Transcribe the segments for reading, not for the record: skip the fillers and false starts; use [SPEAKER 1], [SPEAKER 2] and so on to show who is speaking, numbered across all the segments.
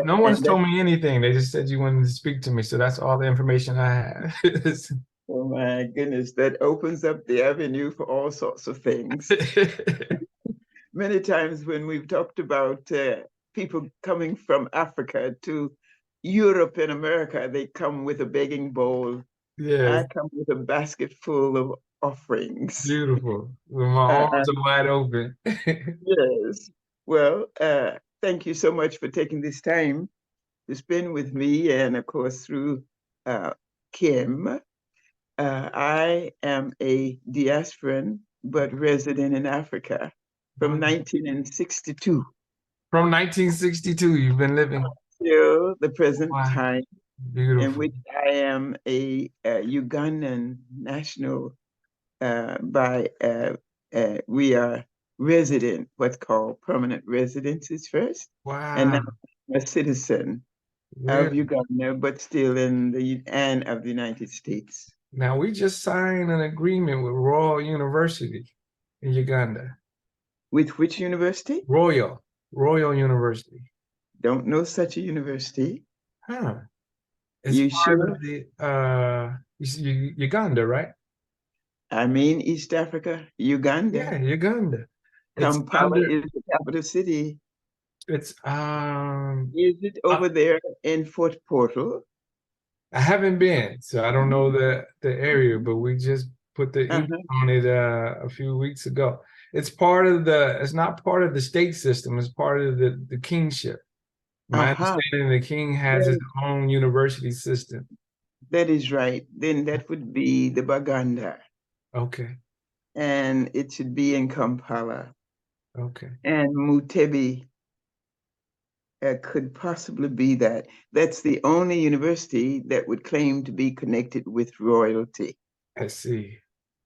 [SPEAKER 1] no one's
[SPEAKER 2] And that,
[SPEAKER 1] told me anything. They just said you wanted to speak to me, so that's all the information I have.
[SPEAKER 2] oh my goodness, that opens up the avenue for all sorts of things. Many times when we've talked about people coming from Africa to Europe and America, they come with a begging bowl.
[SPEAKER 1] Yes,
[SPEAKER 2] I come with a basket full of offerings.
[SPEAKER 1] beautiful. With my
[SPEAKER 2] Uh,
[SPEAKER 1] arms are wide open.
[SPEAKER 2] yes. Well, thank you so much for taking this time to spend with me, and of course through uh, Kim. I am a diasporan but resident in Africa from
[SPEAKER 1] Wonderful.
[SPEAKER 2] 1962
[SPEAKER 1] From 1962, you've been living.
[SPEAKER 2] till the present
[SPEAKER 1] Wow,
[SPEAKER 2] time, in
[SPEAKER 1] beautiful.
[SPEAKER 2] which I am a Ugandan national. We are resident, what's called permanent residences first, and now
[SPEAKER 1] Wow.
[SPEAKER 2] I'm a citizen of
[SPEAKER 1] Really?
[SPEAKER 2] Uganda, but still in the and of the United States.
[SPEAKER 1] Now we just signed an agreement with Royal University in Uganda.
[SPEAKER 2] With which university?
[SPEAKER 1] Royal University.
[SPEAKER 2] Don't know such a university.
[SPEAKER 1] Huh. It's
[SPEAKER 2] You
[SPEAKER 1] part
[SPEAKER 2] sure?
[SPEAKER 1] of the Uganda, right?
[SPEAKER 2] I mean, East Africa,
[SPEAKER 1] Yeah,
[SPEAKER 2] Uganda.
[SPEAKER 1] Uganda. It's
[SPEAKER 2] Kampala
[SPEAKER 1] under
[SPEAKER 2] is the capital city.
[SPEAKER 1] it's
[SPEAKER 2] Is it
[SPEAKER 1] I,
[SPEAKER 2] over there in Fort Portal?
[SPEAKER 1] I haven't been, so I don't know the area, but we just put the ink
[SPEAKER 2] Uh-huh.
[SPEAKER 1] on it a few weeks ago. It's not part of the state system, it's part of the kingship. My
[SPEAKER 2] Uh-huh.
[SPEAKER 1] understanding, the king has his
[SPEAKER 2] Then
[SPEAKER 1] own university system.
[SPEAKER 2] that is right. Then that would be the Baganda,
[SPEAKER 1] Okay,
[SPEAKER 2] and it should be in Kampala.
[SPEAKER 1] okay.
[SPEAKER 2] And Mutebi could possibly be that. That's the only university that would claim to be connected with royalty.
[SPEAKER 1] I see.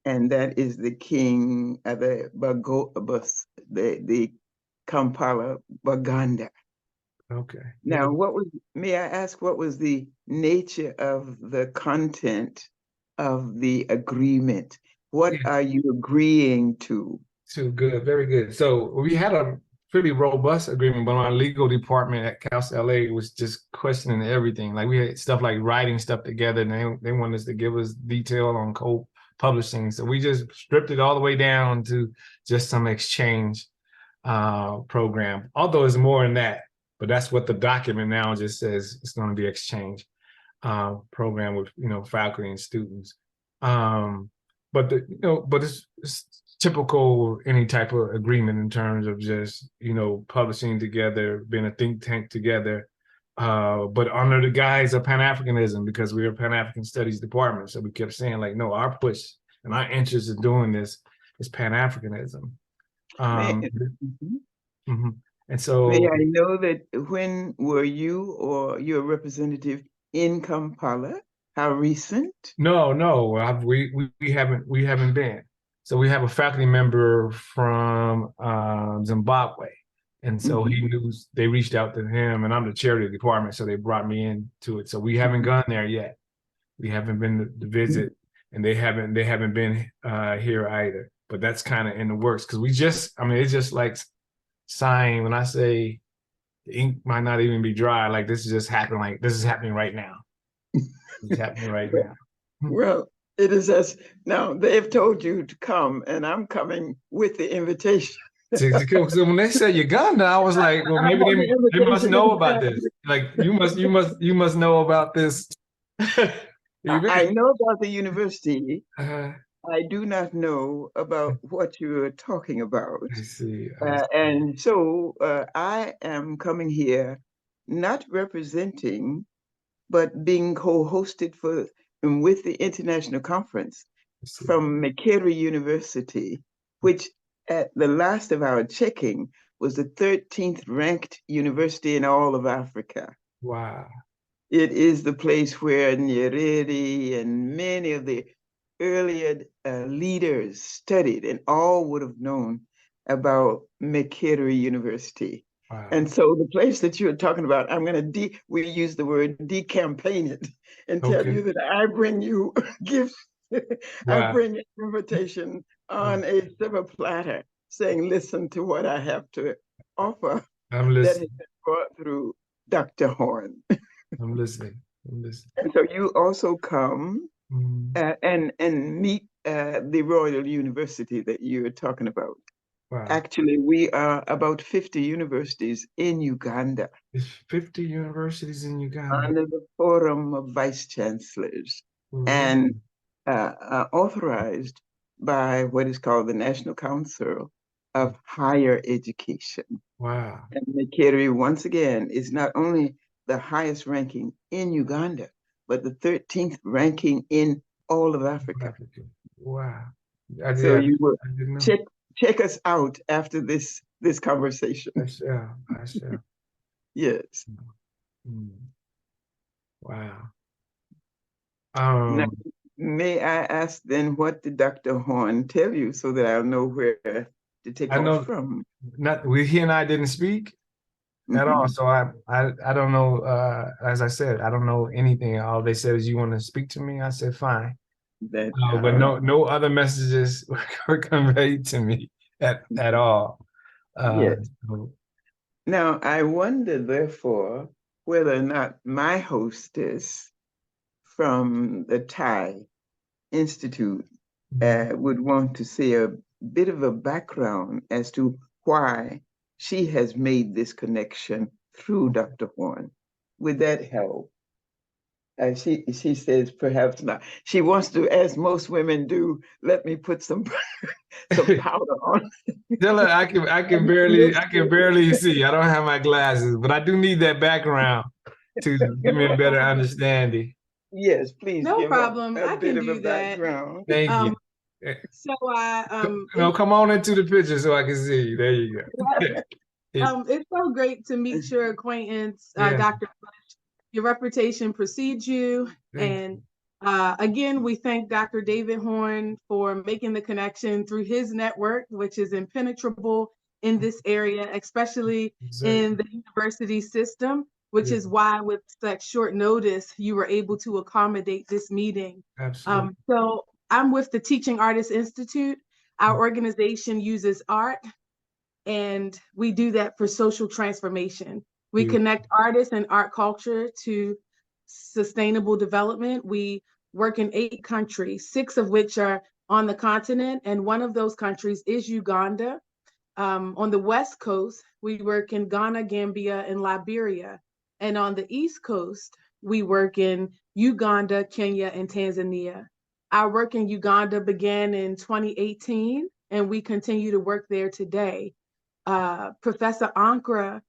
[SPEAKER 2] And that is the king of the Kampala Baganda.
[SPEAKER 1] Okay. Yeah.
[SPEAKER 2] Now, may I ask, what was the nature of the content of the agreement? What
[SPEAKER 1] Yeah.
[SPEAKER 2] are you agreeing to?
[SPEAKER 1] Too good. Very good. So we had a pretty robust agreement, but our legal department at Cal LA was just questioning everything. Like we had stuff like writing stuff together, and they wanted us to give us detail on co-publishing. So we just stripped it all the way down to just some exchange program. Although it's more than that, but that's what the document now just says. It's going to be exchange program with faculty and students. But it's typical any type of agreement in terms of just publishing together, being a think tank together, but under the guise of Pan-Africanism, because we're a Pan-African Studies department. So we kept saying like, no, our push and our interest in doing this is Pan-Africanism.
[SPEAKER 2] May,
[SPEAKER 1] Um,
[SPEAKER 2] Mhm.
[SPEAKER 1] mhm. And
[SPEAKER 2] May
[SPEAKER 1] so
[SPEAKER 2] I know that when were you or your representative in Kampala? How recent?
[SPEAKER 1] no, we haven't been. So we have a faculty member from Zimbabwe, and so he
[SPEAKER 2] Mhm.
[SPEAKER 1] knew they reached out to him, and I'm the chair of the department, so they brought me into it. So we haven't gone there yet. We haven't been to visit, and they haven't been here either. But that's kind of in the works because I mean, it's just like sign. When I say the ink might not even be dry, like this is just happening. Like this is happening right now. It's happening right now.
[SPEAKER 2] Well, it is as now they've told you to come, and I'm coming with the invitation.
[SPEAKER 1] So when they said Uganda, I was like, well,
[SPEAKER 2] I
[SPEAKER 1] maybe
[SPEAKER 2] have the
[SPEAKER 1] they must
[SPEAKER 2] invitation
[SPEAKER 1] know
[SPEAKER 2] in
[SPEAKER 1] about this. Like you must know about this
[SPEAKER 2] I
[SPEAKER 1] event.
[SPEAKER 2] know about the university.
[SPEAKER 1] Uh,
[SPEAKER 2] I do not know about what you're talking about.
[SPEAKER 1] I see. I see.
[SPEAKER 2] And so I am coming here not representing, but being co-hosted with the international conference
[SPEAKER 1] I see.
[SPEAKER 2] from Makerere University, which at the last of our checking was the 13th ranked university in all of Africa.
[SPEAKER 1] Wow.
[SPEAKER 2] It is the place where Nyerere and many of the earlier leaders studied, and all would have known about Makerere University.
[SPEAKER 1] Wow.
[SPEAKER 2] And so the place that you're talking about, we use the word decampaign it and tell
[SPEAKER 1] Okay.
[SPEAKER 2] you that I bring you gifts. I
[SPEAKER 1] Wow.
[SPEAKER 2] bring an invitation on a silver platter saying, listen to what I have to offer
[SPEAKER 1] I'm
[SPEAKER 2] that has
[SPEAKER 1] listening.
[SPEAKER 2] been brought through Dr. Horn.
[SPEAKER 1] I'm listening. I'm listening.
[SPEAKER 2] And so you also come
[SPEAKER 1] Mm,
[SPEAKER 2] and meet the Royal University that you're talking about.
[SPEAKER 1] wow.
[SPEAKER 2] Actually, we are about 50 universities in Uganda
[SPEAKER 1] There's 50 universities in Uganda.
[SPEAKER 2] under the Forum of Vice Chancellors and
[SPEAKER 1] Really?
[SPEAKER 2] authorized by what is called the National Council of Higher Education.
[SPEAKER 1] Wow.
[SPEAKER 2] And Mekere, once again, is not only the highest ranking in Uganda, but the 13th ranking in all of Africa.
[SPEAKER 1] Africa. Wow.
[SPEAKER 2] So
[SPEAKER 1] Yeah,
[SPEAKER 2] you will
[SPEAKER 1] I didn't know.
[SPEAKER 2] check us out after this conversation.
[SPEAKER 1] I shall. I shall.
[SPEAKER 2] Yes.
[SPEAKER 1] Mm, wow.
[SPEAKER 2] Now,
[SPEAKER 1] Um,
[SPEAKER 2] may I ask then, what did Dr. Horn tell you so that I'll know where to take
[SPEAKER 1] I
[SPEAKER 2] off
[SPEAKER 1] know
[SPEAKER 2] from?
[SPEAKER 1] he and I didn't speak at all.
[SPEAKER 2] Mhm.
[SPEAKER 1] So I don't know, as I said, I don't know anything. All they said is you want to speak to me? I said, fine.
[SPEAKER 2] That's
[SPEAKER 1] But
[SPEAKER 2] how.
[SPEAKER 1] no other messages were conveyed to me at all. Uh,
[SPEAKER 2] Yes.
[SPEAKER 1] so,
[SPEAKER 2] Now, I wonder, therefore, whether or not my hostess from the Thai Institute would want to say a bit of a background as to why she has made this connection through Dr. Horn. Would that help? She says perhaps not. She wants to, as most women do, let me put some some powder on.
[SPEAKER 1] tell her I can barely see. I don't have my glasses, but I do need that background to give me a better understanding.
[SPEAKER 2] Yes, please
[SPEAKER 3] No
[SPEAKER 2] give
[SPEAKER 3] problem.
[SPEAKER 2] a
[SPEAKER 3] I
[SPEAKER 2] bit
[SPEAKER 3] can
[SPEAKER 2] of a
[SPEAKER 3] do that.
[SPEAKER 2] background.
[SPEAKER 1] Thank you.
[SPEAKER 3] Um, so I
[SPEAKER 1] No, come on into the picture so I can see you. There you go.
[SPEAKER 3] it's so great to meet your acquaintance,
[SPEAKER 1] Yeah,
[SPEAKER 3] Dr. Bush. Your reputation precedes you,
[SPEAKER 1] thank
[SPEAKER 3] and again, we thank Dr. David Horn for making the connection through his network, which is impenetrable in this area, especially
[SPEAKER 1] you.
[SPEAKER 3] in the university system, which
[SPEAKER 1] Yeah,
[SPEAKER 3] is why, with such short notice, you were able to accommodate this meeting.
[SPEAKER 1] absolutely.
[SPEAKER 3] So I'm with the Teaching Artists Institute. Our organization uses art, and we do that for social transformation. We
[SPEAKER 1] Beautiful.
[SPEAKER 3] connect artists and art culture to sustainable development. We work in 8 countries, 6 of which are on the continent, and one of those countries is Uganda. On the West Coast, we work in Ghana, Gambia, and Liberia. And on the East Coast, we work in Uganda, Kenya, and Tanzania. Our work in Uganda began in 2018, and we continue to work there today. Professor Ankrah,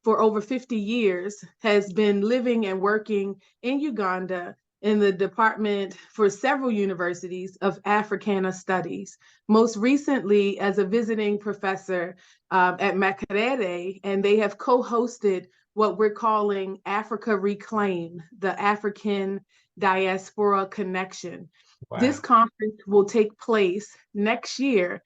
[SPEAKER 3] for over 50 years, has been living and working in Uganda in the department for several universities of Africana Studies, most recently as a visiting professor at Makerere, and they have co-hosted what we're calling Africa Reclaim, the African Diaspora Connection. This
[SPEAKER 1] Wow.
[SPEAKER 3] conference will take place next year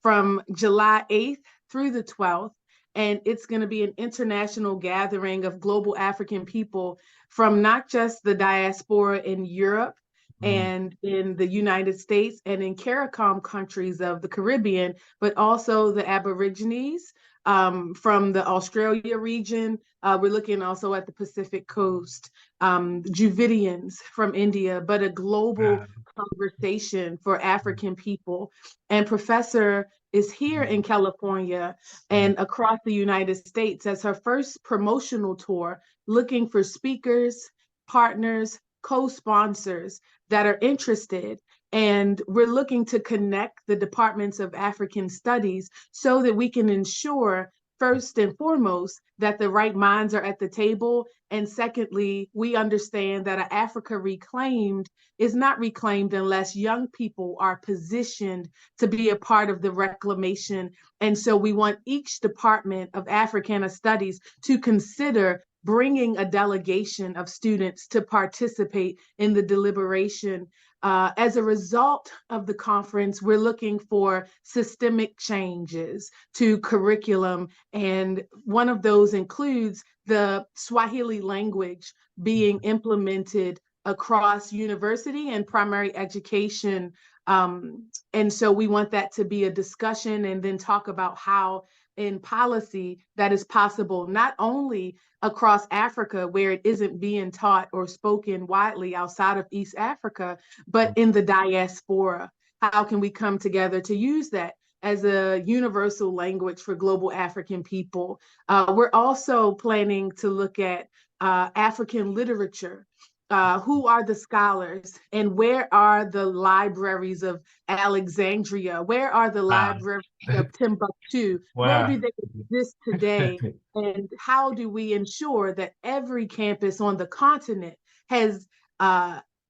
[SPEAKER 3] from July 8th through the 12th. And it's going to be an international gathering of global African people from not just the diaspora in Europe
[SPEAKER 1] Mm,
[SPEAKER 3] and in the United States and in CARICOM countries of the Caribbean, but also the Aborigines from the Australia region. We're looking also at the Pacific coast, Dravidians from India, but a global
[SPEAKER 1] wow.
[SPEAKER 3] conversation for African people. And Professor is here in California
[SPEAKER 1] Mm,
[SPEAKER 3] and across the United States as her first promotional tour, looking for speakers, partners, co-sponsors that are interested. And we're looking to connect the departments of African studies so that we can ensure, first and foremost, that the right minds are at the table. And secondly, we understand that an Africa reclaimed is not reclaimed unless young people are positioned to be a part of the reclamation. And so we want each department of Africana Studies to consider bringing a delegation of students to participate in the deliberation. As a result of the conference, we're looking for systemic changes to curriculum, and one of those includes the Swahili language being implemented across university and primary education. And so we want that to be a discussion and then talk about how in policy that is possible, not only across Africa, where it isn't being taught or spoken widely outside of East Africa, but in the diaspora. How can we come together to use that as a universal language for global African people? We're also planning to look at African literature. Who are the scholars, and where are the libraries of Alexandria? Where are the libraries of Timbuktu? Where
[SPEAKER 1] Wow.
[SPEAKER 3] do they exist today? And how do we ensure that every campus on the continent has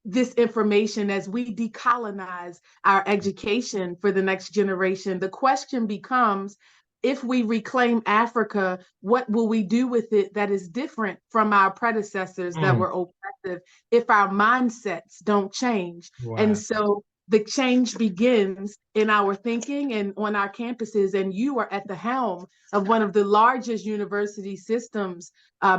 [SPEAKER 3] this information as we decolonize our education for the next generation? The question becomes, if we reclaim Africa, what will we do with it that is different from our predecessors that were oppressive if our mindsets don't change?
[SPEAKER 1] Wow.
[SPEAKER 3] And so the change begins in our thinking and on our campuses, and you are at the helm of one of the largest university systems,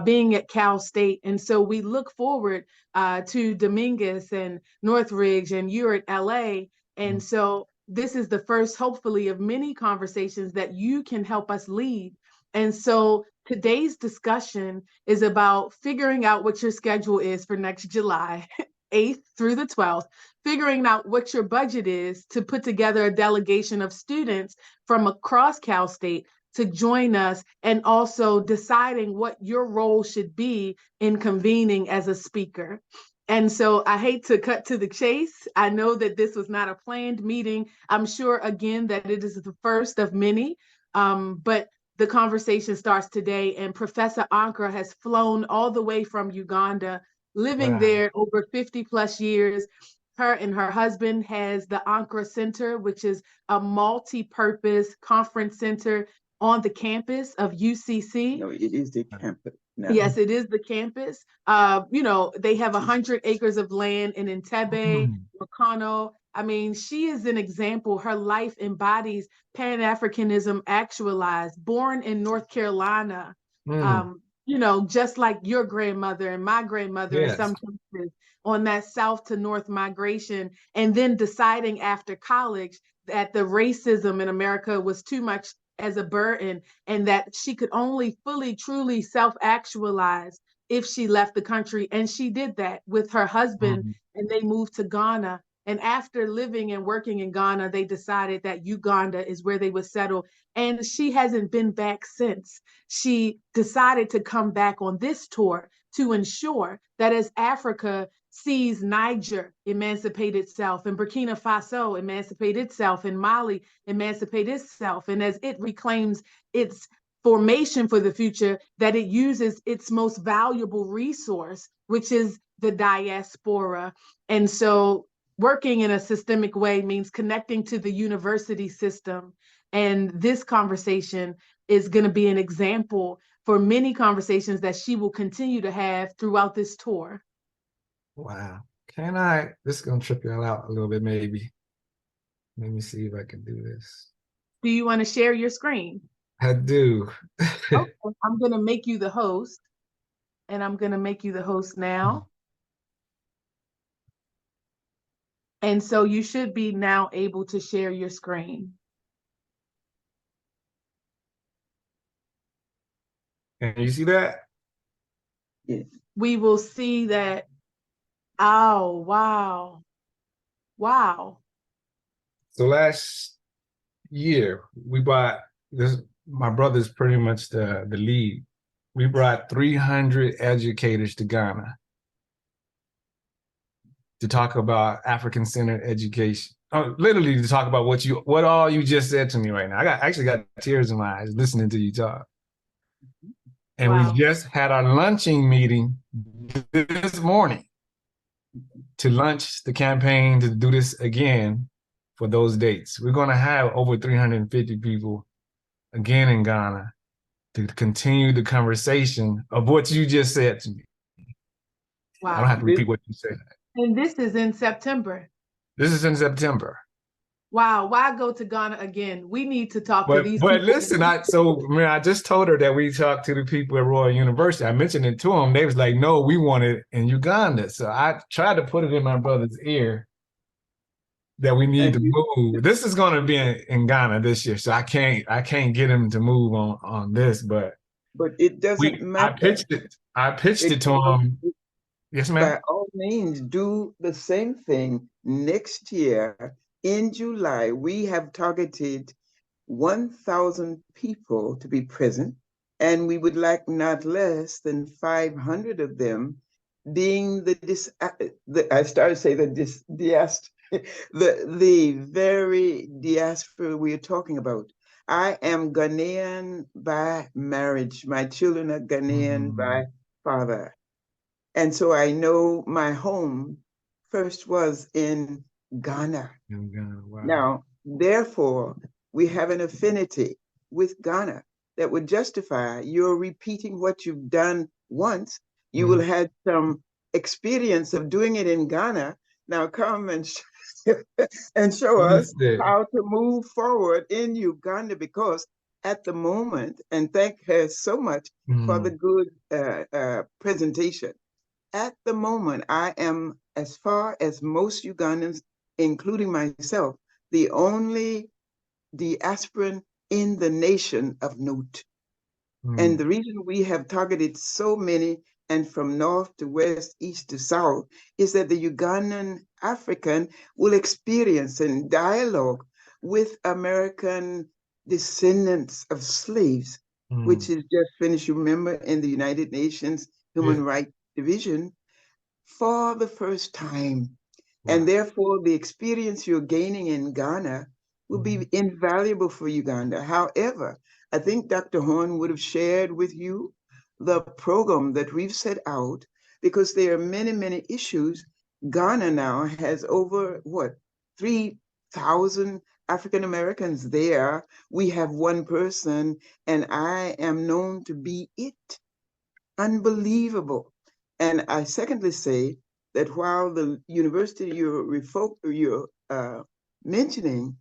[SPEAKER 3] being at Cal State. And so we look forward to Dominguez and Northridge, and you're at LA. And so this is the first, hopefully, of many conversations that you can help us lead. And so today's discussion is about figuring out what your schedule is for next July 8th through the 12th, figuring out what your budget is to put together a delegation of students from across Cal State to join us, and also deciding what your role should be in convening as a speaker. And so I hate to cut to the chase. I know that this was not a planned meeting. I'm sure, again, that it is the first of many, but the conversation starts today. And Professor Ankrah has flown all the way from Uganda, living there over 50 plus years. Her and her husband has the Ankrah Center, which is a multi-purpose conference center on the campus of UCC.
[SPEAKER 2] No, it is the campus. No.
[SPEAKER 3] Yes, it is the campus. They have 100 acres of land in Entebbe, Makano. I mean, she is an example. Her life embodies Pan-Africanism actualized, born in North Carolina, just like your grandmother and my grandmother in some cases, on that south to north migration, and then deciding after college that the racism in America was too much as a burden, and that she could only fully, truly self-actualize if she left the country. And she did that with her husband, and they moved to Ghana. And after living and working in Ghana, they decided that Uganda is where they would settle. And she hasn't been back since. She decided to come back on this tour to ensure that as Africa sees Niger emancipate itself, and Burkina Faso emancipate itself, and Mali emancipate itself, and as it reclaims its formation for the future, that it uses its most valuable resource, which is the diaspora. And so working in a systemic way means connecting to the university system. And this conversation is going to be an example for many conversations that she will continue to have throughout this tour.
[SPEAKER 1] Wow. This is going to trip y'all out a little bit, maybe. Let me see if I can do this.
[SPEAKER 3] Do you want to share your screen?
[SPEAKER 1] I do.
[SPEAKER 3] Okay. I'm going to make you the host, and I'm going to make you the host now. And so you should be now able to share your screen.
[SPEAKER 1] Can you see that?
[SPEAKER 2] Yes.
[SPEAKER 3] We will see that. Oh, wow. Wow.
[SPEAKER 1] So last year, we brought this, my brother's pretty much the lead. We brought 300 educators to Ghana to talk about African-centered education. Oh, literally to talk about what all you just said to me right now. I actually got tears in my eyes listening to you talk. And we just had our lunching meeting this morning to launch the campaign to do this again for those dates. We're going to have over 350 people again in Ghana to continue the conversation of what you just said to me.
[SPEAKER 3] Wow.
[SPEAKER 1] I don't have to repeat what you said.
[SPEAKER 3] And this is in September.
[SPEAKER 1] This is in September.
[SPEAKER 3] Wow, why go to Ghana again? We need to talk to these people.
[SPEAKER 1] But listen, I just told her that we talked to the people at Royal University. I mentioned it to them. They was like, no, we want it in Uganda. So I tried to put it in my brother's ear that we need
[SPEAKER 2] And
[SPEAKER 1] to move. This is going to be in Ghana this year, so I can't get him to move on this. But
[SPEAKER 2] it doesn't matter.
[SPEAKER 1] I pitched it to him. Yes, ma'am.
[SPEAKER 2] By all means, do the same thing next year in July. We have targeted 1,000 people to be present, and we would like not less than 500 of them being I started to say the very diaspora we are talking about. I am Ghanaian by marriage. My children are Ghanaian by father. And so I know my home first was in Ghana.
[SPEAKER 1] Wow.
[SPEAKER 2] Now, therefore, we have an affinity with Ghana that would justify your repeating what you've done once. You will have some experience of doing it in Ghana. Now come and show us how to move forward in Uganda, because at the moment, and thank her so much for the good presentation. At the moment, I am, as far as most Ugandans, including myself, the only diasporan in the nation of note. And the reason we have targeted so many, and from north to west, east to south, is that the Ugandan African will experience and dialogue with American descendants of slaves, which is just finished, you remember, in the United Nations Human Rights Division for the first time. Wow. And therefore, the experience you're gaining in Ghana will be invaluable for Uganda. However, I think Dr. Horn would have shared with you the program that we've set out, because there are many, many issues. Ghana now has over, 3,000 African Americans there. We have one person, and I am known to be it. Unbelievable. And I secondly say that while the university you're mentioning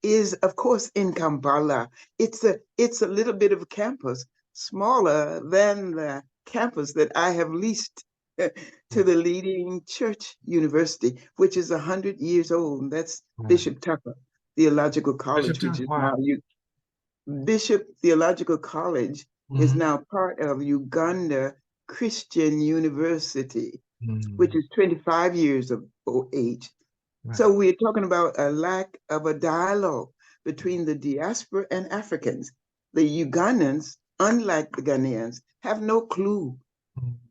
[SPEAKER 2] is, of course, in Kampala, it's a little bit of a campus, smaller than the campus that I have leased to the leading church university, which is 100 years old. That's Bishop Tucker Theological College, which is now Bishop Theological College is now part of Uganda Christian University, which is 25 years of age. Wow. So we're talking about a lack of a dialogue between the diaspora and Africans. The Ugandans, unlike the Ghanaians, have no clue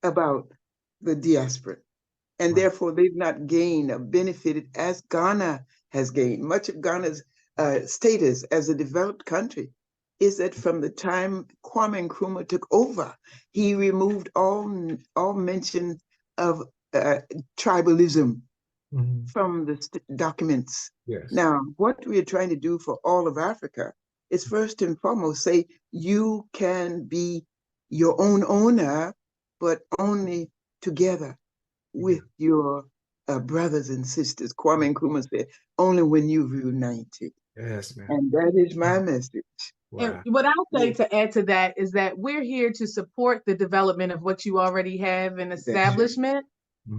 [SPEAKER 2] about the diaspora. And therefore, they've not gained or benefited as Ghana has gained. Much of Ghana's status as a developed country is that from the time Kwame Nkrumah took over, he removed all mention of tribalism from the documents. Yes. Now, what we are trying to do for all of Africa is first and foremost say, you can be your own owner, but only together with your brothers and sisters. Kwame Nkrumah said, only when you've united. Yes, ma'am. And that is my message.
[SPEAKER 3] Wow. And what I'll say to add to that is that we're here to support the development of what you already have in establishment.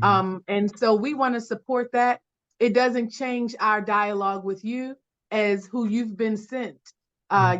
[SPEAKER 3] And so we want to support that. It doesn't change our dialogue with you as who you've been sent.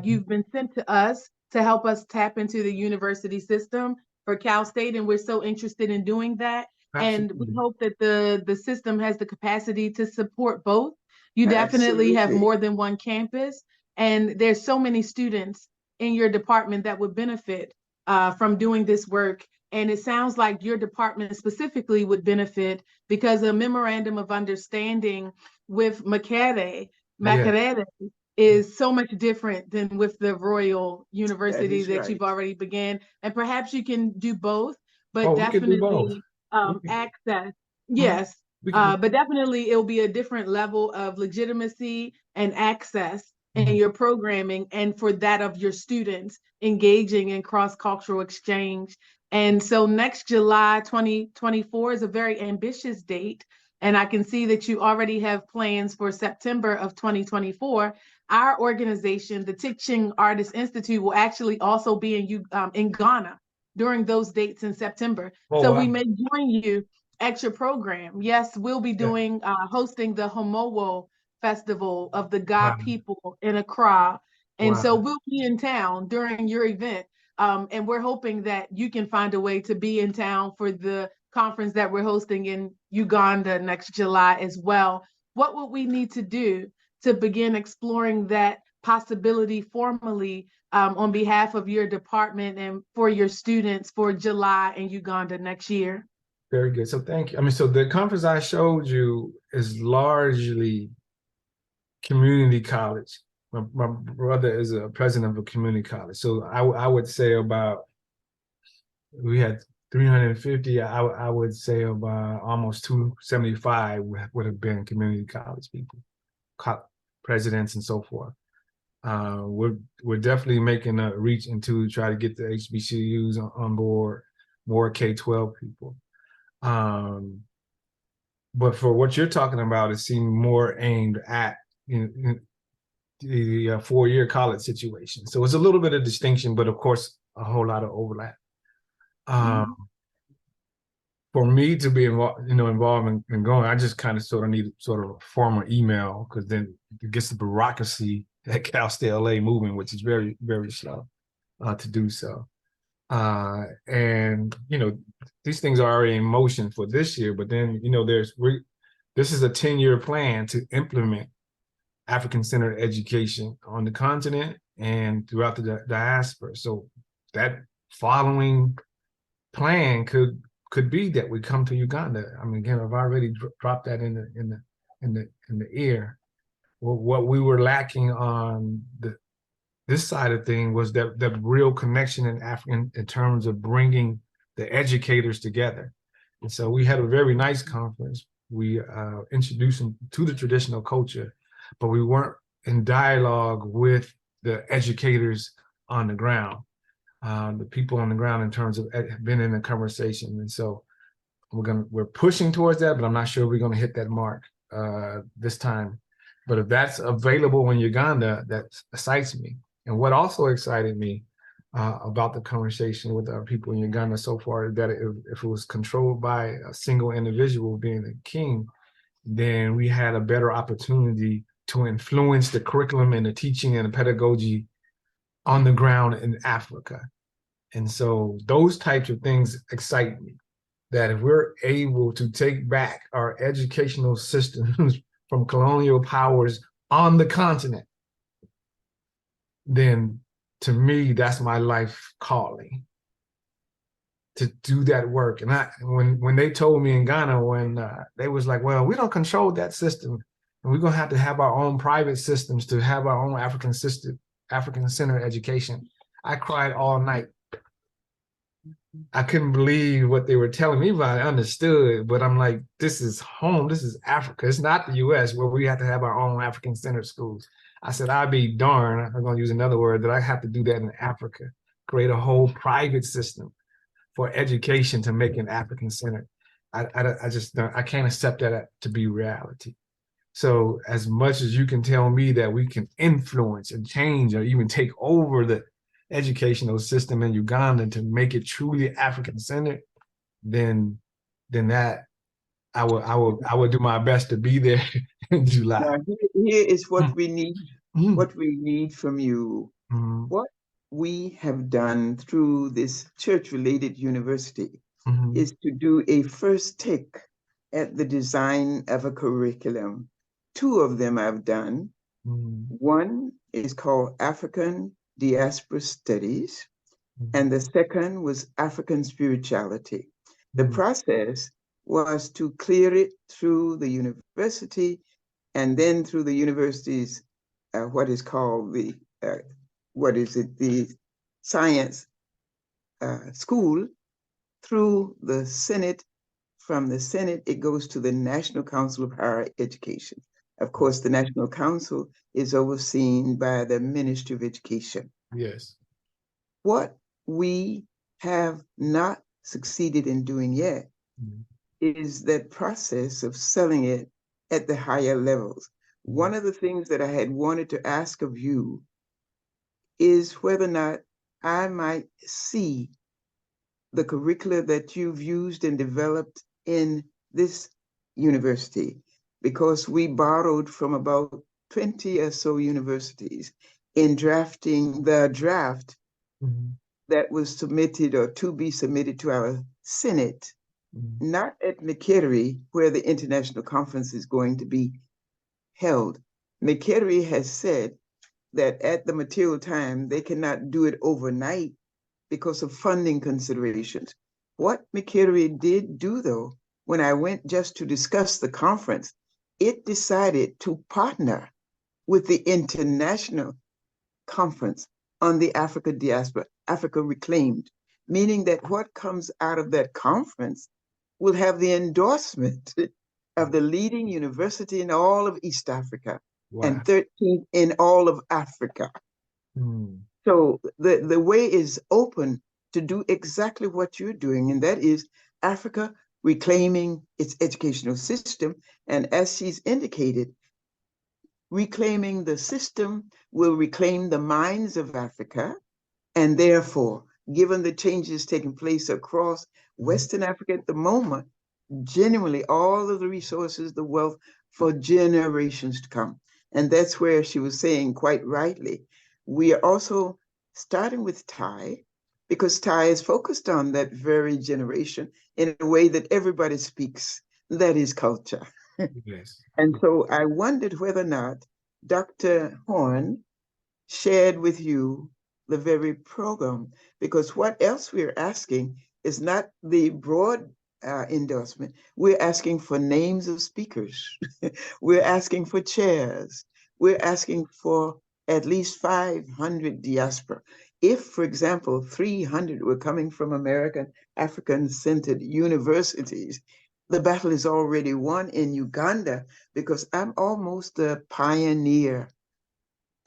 [SPEAKER 3] You've been sent to us to help us tap into the university system for Cal State, and we're so interested in doing that. Absolutely. And we hope that the system has the capacity to support both. You definitely have more than one campus, and there's so many students in your department that would benefit from doing this work. And it sounds like your department specifically would benefit because a memorandum of understanding with Makerere is so much different than with the Royal University that you've already began. And perhaps you can do both, but definitely access. Yes, but definitely it'll be a different level of legitimacy and access in your programming, and for that of your students engaging in cross-cultural exchange. And so next July 2024 is a very ambitious date. And I can see that you already have plans for September of 2024. Our organization, the Teaching Artists Institute, will actually also be in Ghana during those dates in September. We may join you at your program. Yes, we'll be doing hosting the Homowo festival of the God
[SPEAKER 1] Wow.
[SPEAKER 3] people in Ankrah. And
[SPEAKER 1] Wow.
[SPEAKER 3] so we'll be in town during your event. And we're hoping that you can find a way to be in town for the conference that we're hosting in Uganda next July as well. What would we need to do to begin exploring that possibility formally on behalf of your department and for your students for July in Uganda next year?
[SPEAKER 1] Very good. So thank you. I mean, so the conference I showed you is largely community college. My brother is a president of a community college. So I would say about, we had 350, I would say about almost 275 would have been community college people, presidents and so forth. We're definitely making a reach into try to get the HBCUs on board, more K-12 people. But for what you're talking about, it seemed more aimed at the four-year college situation. So it's a little bit of distinction, but of course, a whole lot of overlap. For me to be involved, involved in going, I just kind of sort of need sort of a formal email, because then it gets the bureaucracy at Cal State LA moving, which is very, very slow to do so. And these things are already in motion for this year, but then this is a 10-year plan to implement African-centered education on the continent and throughout the diaspora. So that following plan could be that we come to Uganda. I mean, again, I've already dropped that in the air. Well, what we were lacking on this side of thing was that real connection in African in terms of bringing the educators together. And so we had a very nice conference. We introduced them to the traditional culture, but we weren't in dialogue with the educators on the ground, the people on the ground in terms of being in the conversation. And so we're pushing towards that, but I'm not sure we're gonna hit that mark this time. But if that's available in Uganda, that excites me. And what also excited me about the conversation with our people in Uganda so far is that if it was controlled by a single individual being the king, then we had a better opportunity to influence the curriculum and the teaching and the pedagogy on the ground in Africa. And so those types of things excite me, that if we're able to take back our educational systems from colonial powers on the continent, then to me, that's my life calling, to do that work. And when they told me in Ghana, when they was like, well, we don't control that system, and we're gonna have to have our own private systems to have our own African-centered education, I cried all night. I couldn't believe what they were telling me, but I understood. But I'm like, this is home, this is Africa. It's not the US where we have to have our own African-centered schools. I said, I'd be darned, I'm gonna use another word, that I have to do that in Africa, create a whole private system for education to make it African-centered. I can't accept that to be reality. So as much as you can tell me that we can influence and change or even take over the educational system in Uganda to make it truly African-centered, then that I will do my best to be there in July.
[SPEAKER 2] Now, here is what we need. What we need from you. What we have done through this church-related university is to do a first take at the design of a curriculum. 2 of them I've done. One is called African Diaspora Studies, and the second was African Spirituality. The process was to clear it through the university, and then through the university's what is called the science school, through the Senate. From the Senate, it goes to the National Council of Higher Education. Of course, the National Council is overseen by the Ministry of Education.
[SPEAKER 1] Yes.
[SPEAKER 2] What we have not succeeded in doing yet is that process of selling it at the higher levels. One of the things that I had wanted to ask of you is whether or not I might see the curricula that you've used and developed in this university, because we borrowed from about 20 or so universities in drafting the draft that was submitted or to be submitted to our Senate, not at McKittery, where the international conference is going to be held. McKittery has said that at the material time, they cannot do it overnight because of funding considerations. What McKittery did do, though, when I went just to discuss the conference, it decided to partner with the international conference on the Africa diaspora, Africa Reclaimed, meaning that what comes out of that conference will have the endorsement of the leading university in all of East Africa and 13th in all of Africa. So the way is open to do exactly what you're doing, and that is Africa reclaiming its educational system. And as she's indicated, reclaiming the system will reclaim the minds of Africa, and therefore, given the changes taking place across Western Africa at the moment, genuinely all of the resources, the wealth for generations to come. And that's where she was saying quite rightly, we are also starting with Thai, because Thai is focused on that very generation in a way that everybody speaks, that is culture.
[SPEAKER 1] Yes.
[SPEAKER 2] And so I wondered whether or not Dr. Horn shared with you the very program, because what else we're asking is not the broad endorsement. We're asking for names of speakers. We're asking for chairs. We're asking for at least 500 diaspora. If, for example, 300 were coming from American African-centered universities, the battle is already won in Uganda, because I'm almost a pioneer.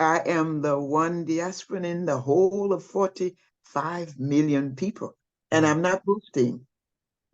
[SPEAKER 2] I am the one diasporan in the whole of 45 million people, and I'm not boasting.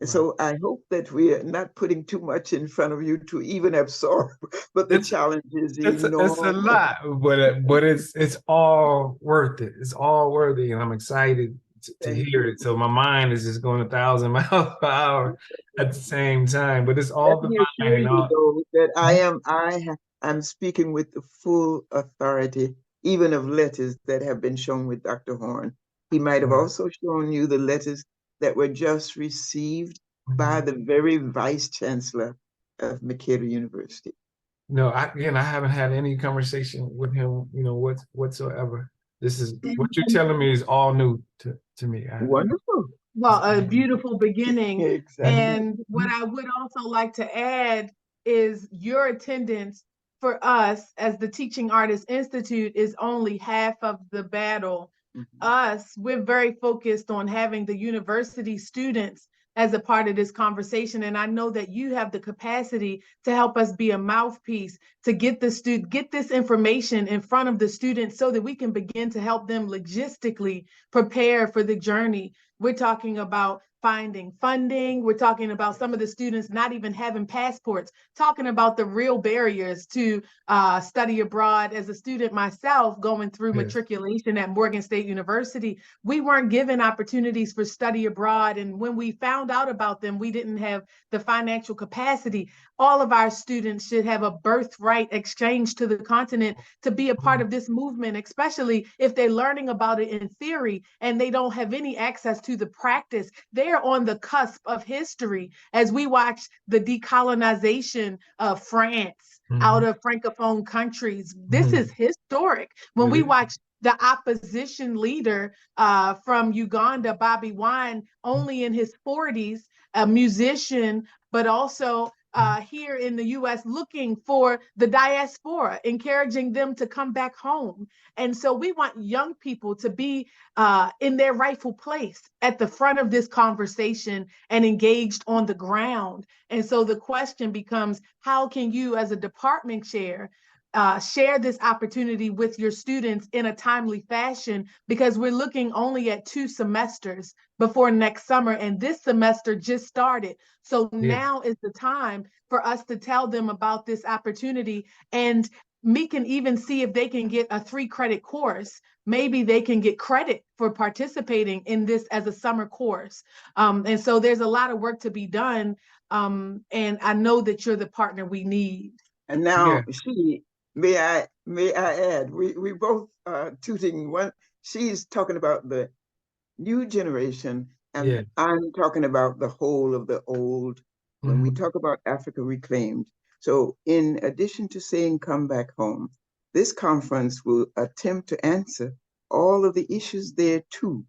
[SPEAKER 2] So I hope that we're not putting too much in front of you to even absorb, but the challenge is enormous.
[SPEAKER 1] It's a lot, but it's all worth it. It's all worthy, and I'm excited to hear it. So my mind is just going 1,000 miles per hour at the same time. But it's all the mind and all.
[SPEAKER 2] Though, that I'm speaking with the full authority, even of letters that have been shown with Dr. Horn. He might have also shown you the letters that were just received by the very vice chancellor of McKittery University.
[SPEAKER 1] No, I haven't had any conversation with him, whatsoever. This is what you're telling me is all new to me.
[SPEAKER 2] Wonderful.
[SPEAKER 3] Well, a beautiful beginning.
[SPEAKER 2] Exactly.
[SPEAKER 3] And what I would also like to add is your attendance for us as the Teaching Artists Institute is only half of the battle. We're very focused on having the university students as a part of this conversation. And I know that you have the capacity to help us be a mouthpiece to get this information in front of the students so that we can begin to help them logistically prepare for the journey. We're talking about finding funding. We're talking about some of the students not even having passports, talking about the real barriers to study abroad. As a student myself going through matriculation at Morgan State University, we weren't given opportunities for study abroad. And when we found out about them, we didn't have the financial capacity. All of our students should have a birthright exchange to the continent to be a part of this movement, especially if they're learning about it in theory and they don't have any access to the practice. They're on the cusp of history as we watch the decolonization of France out of Francophone countries. This is historic. When we watch the opposition leader from Uganda, Bobby Wine, only in his 40s, a musician, but also here in the US looking for the diaspora, encouraging them to come back home. And so we want young people to be in their rightful place at the front of this conversation and engaged on the ground. And so the question becomes, how can you as a department chair share this opportunity with your students in a timely fashion, because we're looking only at 2 semesters before next summer, and this semester just started. So now is the time for us to tell them about this opportunity. And me can even see if they can get a 3-credit course. Maybe they can get credit for participating in this as a summer course. And so there's a lot of work to be done. And I know that you're the partner we need.
[SPEAKER 2] And now may I add, we both tooting one. She's talking about the new generation, and I'm talking about the whole of the old. When we talk about Africa Reclaimed. So in addition to saying come back home, this conference will attempt to answer all of the issues there too,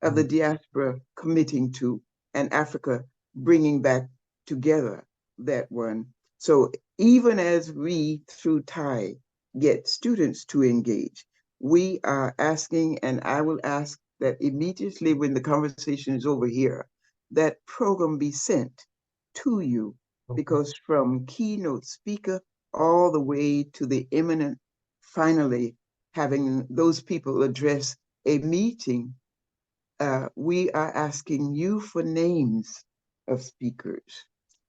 [SPEAKER 2] of the diaspora committing to, and Africa bringing back together that one. So even as we, through TIE, get students to engage, we are asking, and I will ask that immediately when the conversation is over here, that program be sent to you, because from keynote speaker all the way to the imminent, finally having those people address a meeting, we are asking you for names of speakers,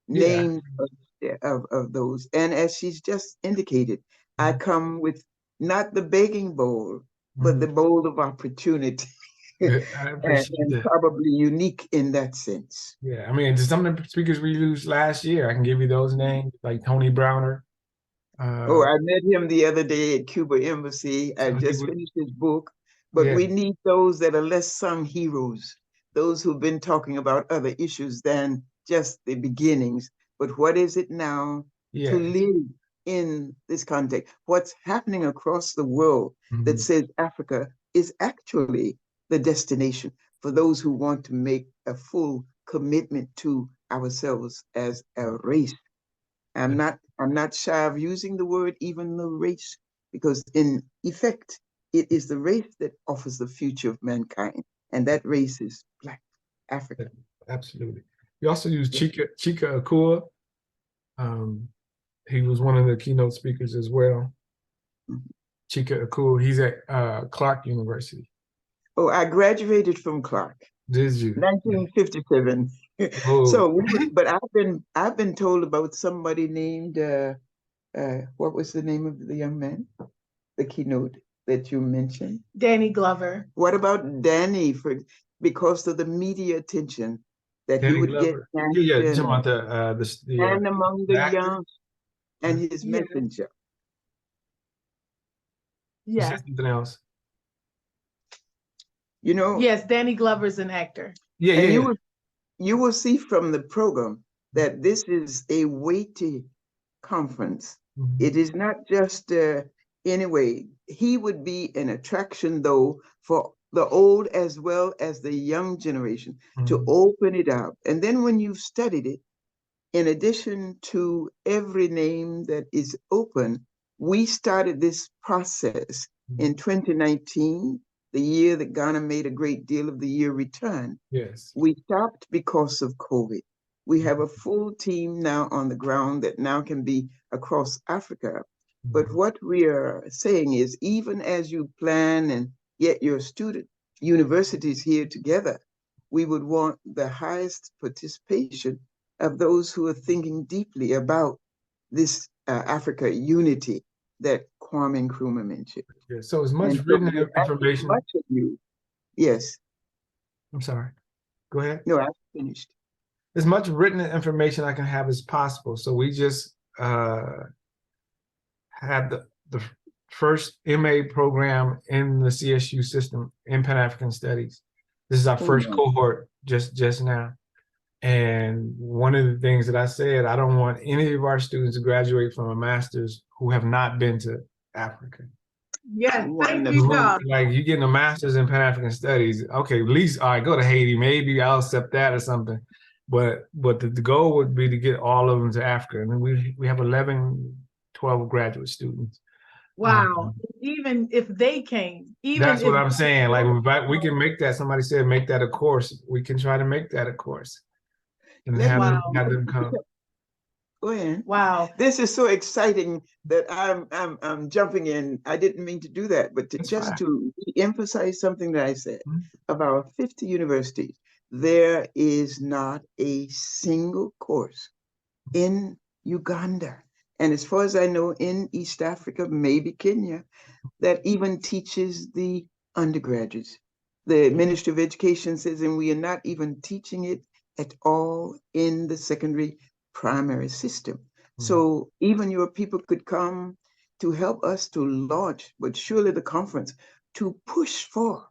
[SPEAKER 2] names of those. And as she's just indicated, I come with not the begging bowl, but the bowl of opportunity.
[SPEAKER 1] I appreciate
[SPEAKER 2] and
[SPEAKER 1] that.
[SPEAKER 2] probably unique in that sense.
[SPEAKER 1] Yeah, I mean, to some of the speakers we used last year, I can give you those names, like Tony Browner.
[SPEAKER 2] I met him the other day at Cuba Embassy. I just finished his book, but we need those that are less sung heroes, those who've been talking about other issues than just the beginnings. But what is it now to live in this context? What's happening across the world that says Africa is actually the destination for those who want to make a full commitment to ourselves as a race. I'm not shy of using the word even the race, because in effect, it is the race that offers the future of mankind. And that race is Black Africa.
[SPEAKER 1] Absolutely. We also use Chika Akua. He was one of the keynote speakers as well. Chika Akua, he's at Clark University.
[SPEAKER 2] Oh, I graduated from Clark.
[SPEAKER 1] Did you?
[SPEAKER 2] 1957. So, but I've been told about somebody named what was the name of the young man, the keynote that you mentioned?
[SPEAKER 3] Danny Glover.
[SPEAKER 2] What about Danny, because of the media attention that
[SPEAKER 1] Danny
[SPEAKER 2] he would
[SPEAKER 1] Glover.
[SPEAKER 2] get?
[SPEAKER 1] You're talking about
[SPEAKER 2] and among the young, and his messenger.
[SPEAKER 3] Yeah.
[SPEAKER 1] Something else.
[SPEAKER 2] You know.
[SPEAKER 3] Yes, Danny Glover's an actor.
[SPEAKER 2] You will see from the program that this is a weighty conference. It is not just anyway. He would be an attraction, though, for the old as well as the young generation to open it up. And then when you've studied it, in addition to every name that is open, we started this process in 2019, the year that Ghana made a great deal of the year return.
[SPEAKER 1] Yes.
[SPEAKER 2] We stopped because of COVID. We have a full team now on the ground that now can be across Africa. But what we are saying is, even as you plan and get your student universities here together, we would want the highest participation of those who are thinking deeply about this Africa unity that Kwame Nkrumah mentioned.
[SPEAKER 1] Yeah, so as much written information.
[SPEAKER 2] Much of you. Yes.
[SPEAKER 1] I'm sorry. Go ahead.
[SPEAKER 2] No, I finished.
[SPEAKER 1] As much written information I can have as possible. So we just had the first MA program in the CSU system in Pan-African Studies. This is our first cohort just now. And one of the things that I said, I don't want any of our students to graduate from a master's who have not been to Africa.
[SPEAKER 3] Yes, thank you, Doug.
[SPEAKER 1] Like, you're getting a master's in Pan-African Studies. Okay, at least, all right, go to Haiti. Maybe I'll accept that or something. But the goal would be to get all of them to Africa. And then we have 11, 12 graduate students.
[SPEAKER 3] Wow. Even if they came.
[SPEAKER 1] That's what I'm saying. Like, we can make that, somebody said, make that a course. We can try to make that a course. And have them come.
[SPEAKER 2] Go ahead.
[SPEAKER 3] Wow.
[SPEAKER 2] This is so exciting that I'm jumping in. I didn't mean to do that, but to emphasize something that I said about 50 universities. There is not a single course in Uganda And as far as I know, in East Africa, maybe Kenya, that even teaches the undergraduates. The Ministry of Education says, and we are not even teaching it at all in the secondary primary system. So even your people could come to help us to launch, but surely the conference, to push for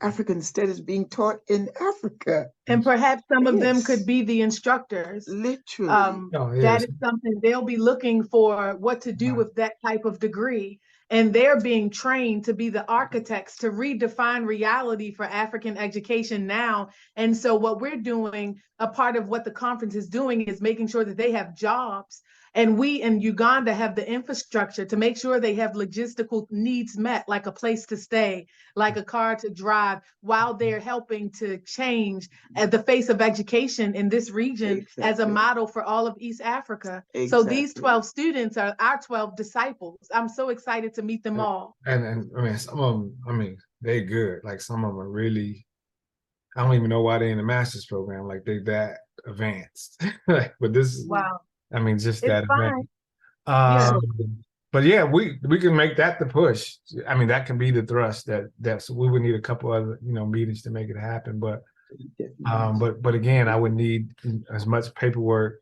[SPEAKER 2] African studies being taught in Africa.
[SPEAKER 3] And perhaps some of them
[SPEAKER 2] Yes.
[SPEAKER 3] could be the instructors.
[SPEAKER 2] Literally.
[SPEAKER 1] Oh, yes.
[SPEAKER 3] That is something they'll be looking for, what to do
[SPEAKER 1] Right.
[SPEAKER 3] with that type of degree. And they're being trained to be the architects to redefine reality for African education now. And so what we're doing, a part of what the conference is doing, is making sure that they have jobs. And we in Uganda have the infrastructure to make sure they have logistical needs met, like a place to stay, like a car to drive, while they're helping to change the face of education in this region as a model for all of East Africa. So these 12 students are our 12 disciples. I'm so excited to meet them all.
[SPEAKER 1] And I mean, some of them, I mean, they good. Like some of them are really, I don't even know why they're in the master's program. Like they that advanced. But this,
[SPEAKER 3] Wow.
[SPEAKER 1] I mean, just
[SPEAKER 3] It's
[SPEAKER 1] that
[SPEAKER 3] fine.
[SPEAKER 1] advanced. But yeah, we can make that the push. I mean, that can be the thrust. That's we would need a couple other meetings to make it happen. But again, I would need as much paperwork.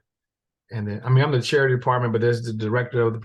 [SPEAKER 1] And then, I mean, I'm the charity department, but there's the director of the program.